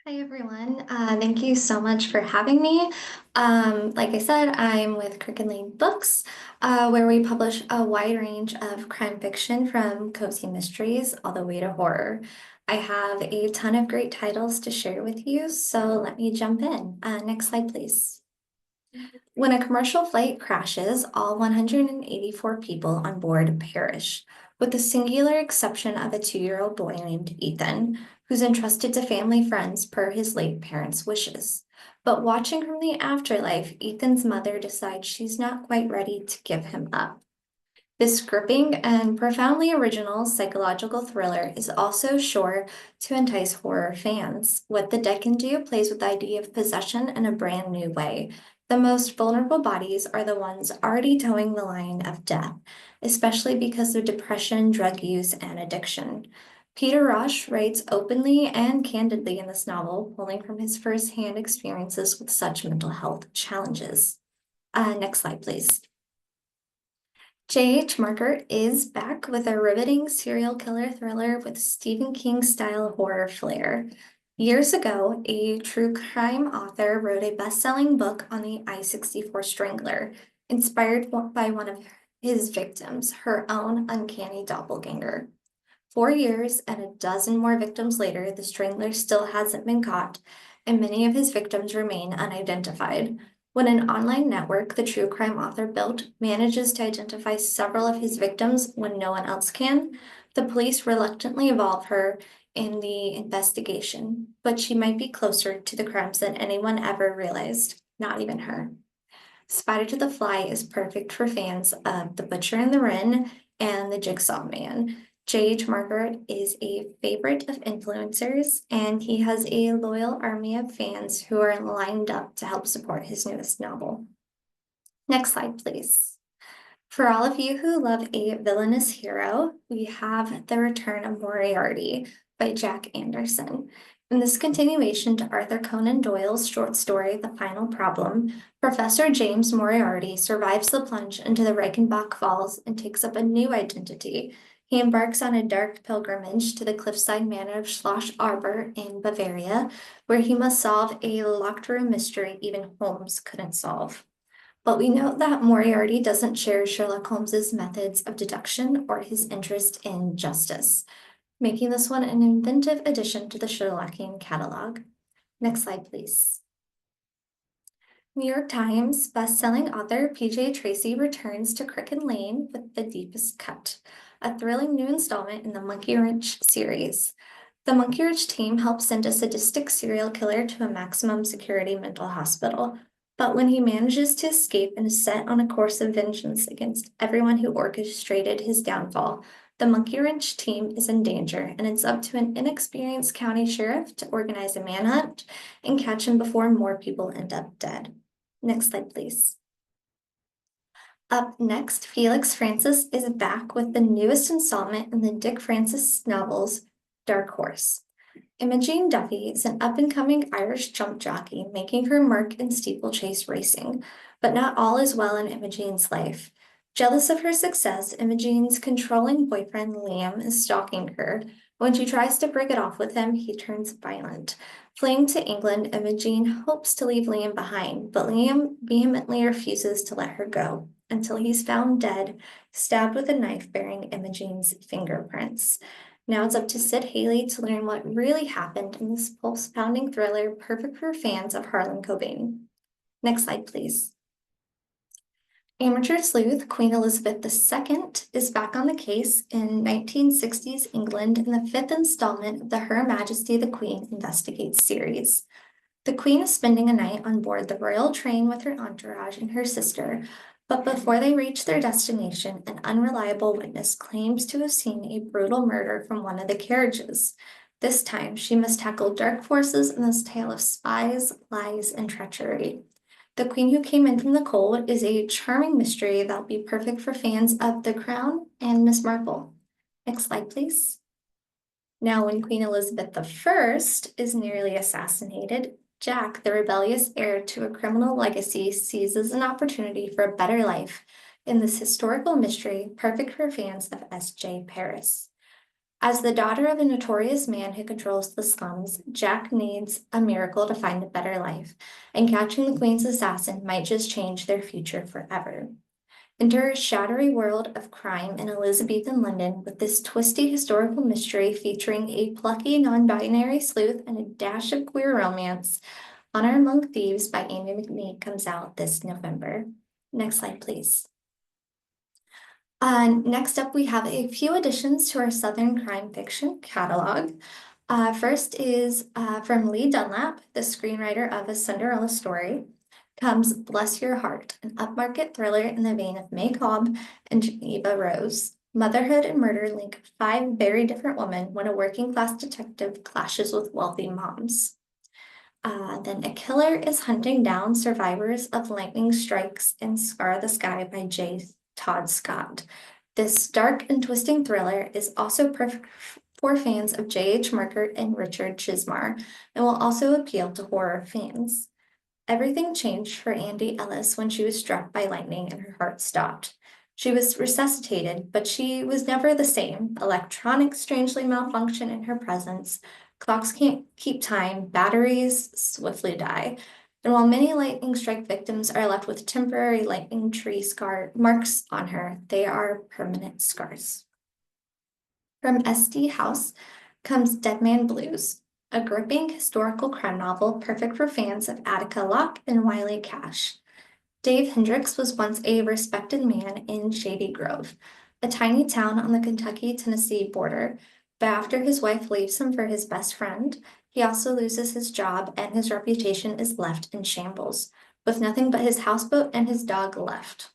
Speaker 5: Hi, everyone. Thank you so much for having me. Like I said, I'm with Crooked Lane Books, where we publish a wide range of crime fiction from cozy mysteries all the way to horror. I have a ton of great titles to share with you, so let me jump in. Next slide, please. When a commercial flight crashes, all 184 people on board perish, with the singular exception of a 2-year-old boy named Ethan, who's entrusted to family friends per his late parents' wishes. But watching from the afterlife, Ethan's mother decides she's not quite ready to give him up. This gripping and profoundly original psychological thriller is also sure to entice horror fans. What the Dead Can Do plays with the idea of possession in a brand new way. The most vulnerable bodies are the ones already towing the line of death, especially because of depression, drug use, and addiction. Peter Rush writes openly and candidly in this novel, pulling from his firsthand experiences with such mental health challenges. Next slide, please. J.H. Marker is back with a riveting serial killer thriller with Stephen King-style horror flair. Years ago, a true crime author wrote a best-selling book on the I-64 Strangler, inspired by one of his victims, her own uncanny doppelganger. 4 years and a dozen more victims later, the Strangler still hasn't been caught, and many of his victims remain unidentified. When an online network the true crime author built manages to identify several of his victims when no one else can, the police reluctantly involve her in the investigation, but she might be closer to the crimes than anyone ever realized, not even her. Spider to the Fly is perfect for fans of The Butcher and the Wren and The Jigsaw Man. J.H. Marker is a favorite of influencers, and he has a loyal army of fans who are lined up to help support his newest novel. Next slide, please. For all of you who love a villainous hero, we have The Return of Moriarty by Jack Anderson. In this continuation to Arthur Conan Doyle's short story, The Final Problem, Professor James Moriarty survives the plunge into the Reichenbach Falls and takes up a new identity. He embarks on a dark pilgrimage to the cliffside manor of Schloss Arbor in Bavaria, where he must solve a locked-room mystery even Holmes couldn't solve. But we note that Moriarty doesn't share Sherlock Holmes's methods of deduction or his interest in justice, making this one an inventive addition to the Sherlockian catalog. Next slide, please. New York Times bestselling author P.J. Tracy returns to Crooked Lane with The Deepest Cut, a thrilling new installment in the Monkey Wrench series. The Monkey Wrench team helps send a sadistic serial killer to a maximum security mental hospital, but when he manages to escape and is set on a course of vengeance against everyone who orchestrated his downfall, the Monkey Wrench team is in danger, and it's up to an inexperienced county sheriff to organize a manhunt and catch him before more people end up dead. Next slide, please. Up next, Felix Francis is back with the newest installment in the Dick Francis novels, Dark Horse. Imogene Duffy is an up-and-coming Irish jump jockey making her mark in steeplechase racing, but not all is well in Imogene's life. Jealous of her success, Imogene's controlling boyfriend Liam is stalking her. When she tries to break it off with him, he turns violent. Fleeing to England, Imogene hopes to leave Liam behind, but Liam vehemently refuses to let her go until he's found dead, stabbed with a knife bearing Imogene's fingerprints. Now it's up to Sid Haley to learn what really happened in this pulse-pounding thriller perfect for fans of Harlan Cobain. Next slide, please. Amateur sleuth Queen Elizabeth II is back on the case in 1960s England in the 5th installment of the Her Majesty the Queen Investigates series. The Queen is spending a night on board the royal train with her entourage and her sister, but before they reach their destination, an unreliable witness claims to have seen a brutal murder from one of the carriages. This time, she must tackle dark forces in this tale of spies, lies, and treachery. The Queen Who Came In From the Cold is a charming mystery that'll be perfect for fans of The Crown and Miss Marple. Next slide, please. Now, when Queen Elizabeth I is nearly assassinated, Jack, the rebellious heir to a criminal legacy, seizes an opportunity for a better life in this historical mystery perfect for fans of S.J. Paris. As the daughter of a notorious man who controls the slums, Jack needs a miracle to find a better life, and catching the Queen's assassin might just change their future forever. Enter a shadowy world of crime in Elizabethan London with this twisty historical mystery featuring a plucky non-binary sleuth and a dash of queer romance. Honor Among Thieves by Amy McNee comes out this November. Next slide, please. Next up, we have a few additions to our Southern crime fiction catalog. First is from Lee Dunlap, the screenwriter of A Cinderella Story, comes Bless Your Heart, an upmarket thriller in the vein of May Cobb and Geneva Rose. Motherhood and murder link 5 very different women when a working-class detective clashes with wealthy moms. Then A Killer is Hunting Down Survivors of Lightning Strikes and Scar the Sky by J. Todd Scott. This dark and twisting thriller is also perfect for fans of J.H. Markert and Richard Chismar, and will also appeal to horror fans. Everything changed for Andy Ellis when she was struck by lightning and her heart stopped. She was resuscitated, but she was never the same. Electronics strangely malfunction in her presence. Clocks can't keep time. Batteries swiftly die. And while many lightning strike victims are left with temporary lightning tree scar marks on her, they are permanent scars. From S.D. House comes Dead Man Blues, a gripping historical crime novel perfect for fans of Attica Locke and Wiley Cash. Dave Hendricks was once a respected man in Shady Grove, a tiny town on the Kentucky-Tennessee border, but after his wife leaves him for his best friend, he also loses his job and his reputation is left in shambles, with nothing but his houseboat and his dog left.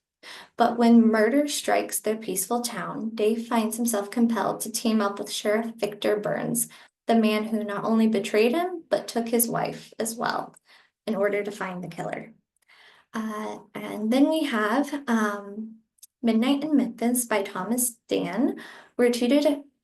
Speaker 5: But when murder strikes their peaceful town, Dave finds himself compelled to team up with Sheriff Victor Burns, the man who not only betrayed him, but took his wife as well, in order to find the killer. And then we have Midnight in Memphis by Thomas Dan, where two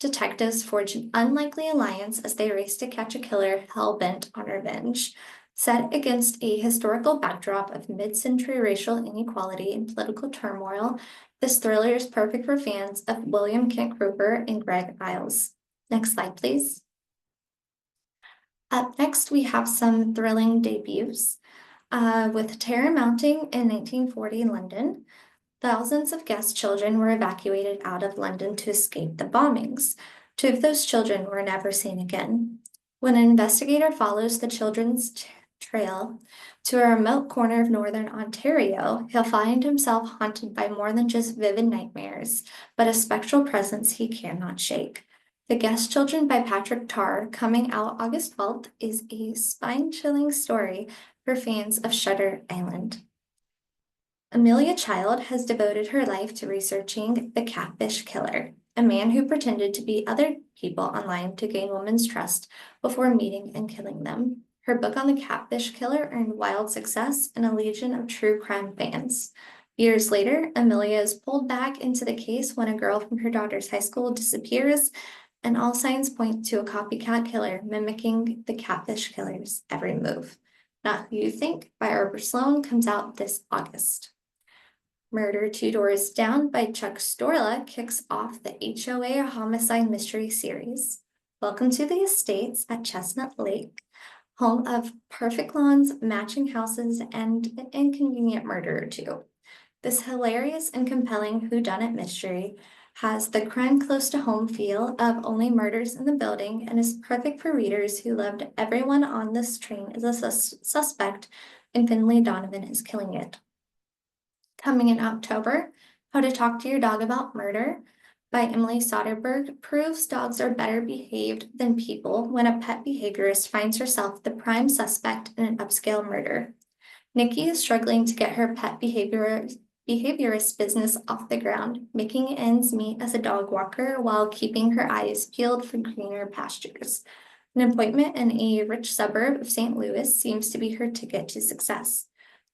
Speaker 5: detectives forge an unlikely alliance as they race to catch a killer hell-bent on revenge. Set against a historical backdrop of mid-century racial inequality and political turmoil, this thriller is perfect for fans of William Kent Cooper and Greg Iles. Next slide, please. Up next, we have some thrilling debuts. With terror mounting in 1940 London, thousands of guest children were evacuated out of London to escape the bombings. 2 of those children were never seen again. When an investigator follows the children's trail to a remote corner of northern Ontario, he'll find himself haunted by more than just vivid nightmares, but a spectral presence he cannot shake. The Guest Children by Patrick Tarr, coming out August 12th, is a spine-chilling story for fans of Shutter Island. Amelia Child has devoted her life to researching the Catfish Killer, a man who pretended to be other people online to gain women's trust before meeting and killing them. Her book on the Catfish Killer earned wild success and a legion of true crime fans. Years later, Amelia is pulled back into the case when a girl from her daughter's high school disappears, and all signs point to a copycat killer mimicking the Catfish Killer's every move. Not Who You Think by Arbor Sloan comes out this August. Murder Two Doors Down by Chuck Storla kicks off the HOA Homicide Mystery Series. Welcome to the Estates at Chestnut Lake, home of perfect lawns, matching houses, and an inconvenient murder or two. This hilarious and compelling whodunit mystery has the crime close to home feel of only murders in the building and is perfect for readers who loved everyone on this train is a suspect and Finley Donovan is killing it. Coming in October, How to Talk to Your Dog About Murder by Emily Soderbergh proves dogs are better behaved than people when a pet behaviorist finds herself the prime suspect in an upscale murder. Nikki is struggling to get her pet behaviorist business off the ground, making ends meet as a dog walker while keeping her eyes peeled for greener pastures. An appointment in a rich suburb of St. Louis seems to be her ticket to success.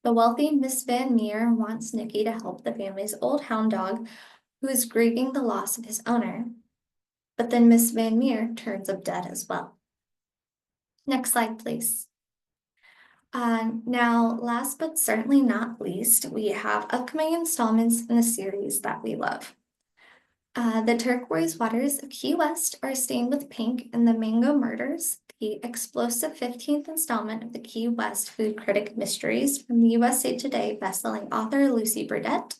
Speaker 5: The wealthy Miss Van Meer wants Nikki to help the family's old hound dog, who is grieving the loss of his owner. But then Miss Van Meer turns up dead as well. Next slide, please. Now, last but certainly not least, we have upcoming installments in the series that we love. The turquoise waters of Key West are stained with pink in the Mango Murders, the explosive 15th installment of the Key West Food Critic Mysteries from the USA Today bestselling author Lucy Burdett.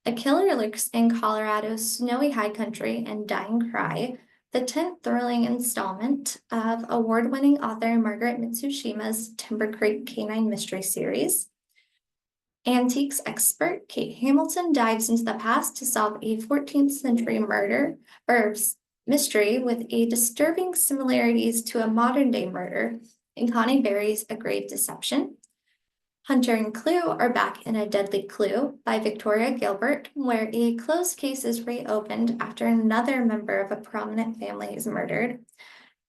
Speaker 5: A Killer Lurks in Colorado's Snowy High Country and Dying Cry, the 10th thrilling installment of award-winning author Margaret Mitsushima's Timber Creek Canine Mystery Series. Antiques expert Kate Hamilton dives into the past to solve a 14th century murder or mystery with a disturbing similarities to a modern day murder in Connie Berry's A Grave Deception. Hunter and Clue are back in A Deadly Clue by Victoria Gilbert, where a closed case is reopened after another member of a prominent family is murdered.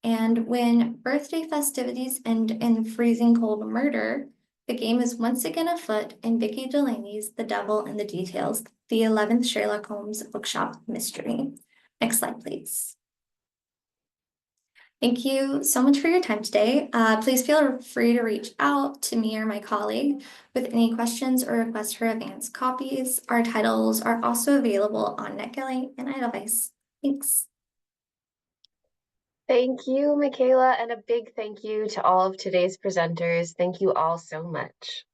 Speaker 5: And when birthday festivities end in freezing cold murder, the game is once again afoot in Vicki Delaney's The Devil in the Details, the 11th Sherlock Holmes bookshop mystery. Next slide, please. Thank you so much for your time today. Please feel free to reach out to me or my colleague with any questions or requests for advance copies. Our titles are also available on NetGalley and iDevice. Thanks.
Speaker 1: Thank you, Michaela, and a big thank you to all of today's presenters. Thank you all so much.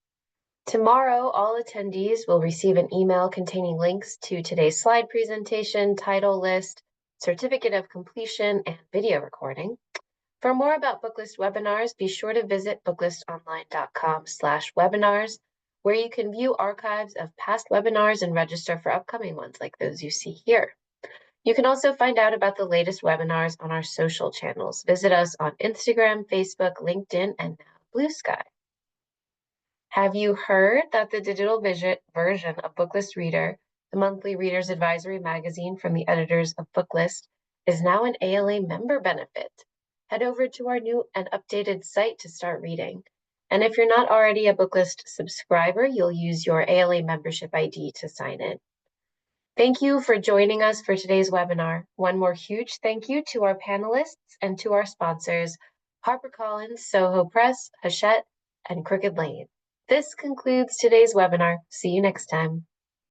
Speaker 1: Tomorrow, all attendees will receive an email containing links to today's slide presentation, title list, certificate of completion, and video recording. For more about Booklist webinars, be sure to visit booklistonline.com/webinars, where you can view archives of past webinars and register for upcoming ones like those you see here. You can also find out about the latest webinars on our social channels. Visit us on Instagram, Facebook, LinkedIn, and now Blue Sky. Have you heard that the digital version of Booklist Reader, the monthly reader's advisory magazine from the editors of Booklist, is now an ALA member benefit? Head over to our new and updated site to start reading. And if you're not already a Booklist subscriber, you'll use your ALA membership ID to sign in. Thank you for joining us for today's webinar. One more huge thank you to our panelists and to our sponsors, HarperCollins, Soho Press, Hachette, and Crooked Lane. This concludes today's webinar. See you next time.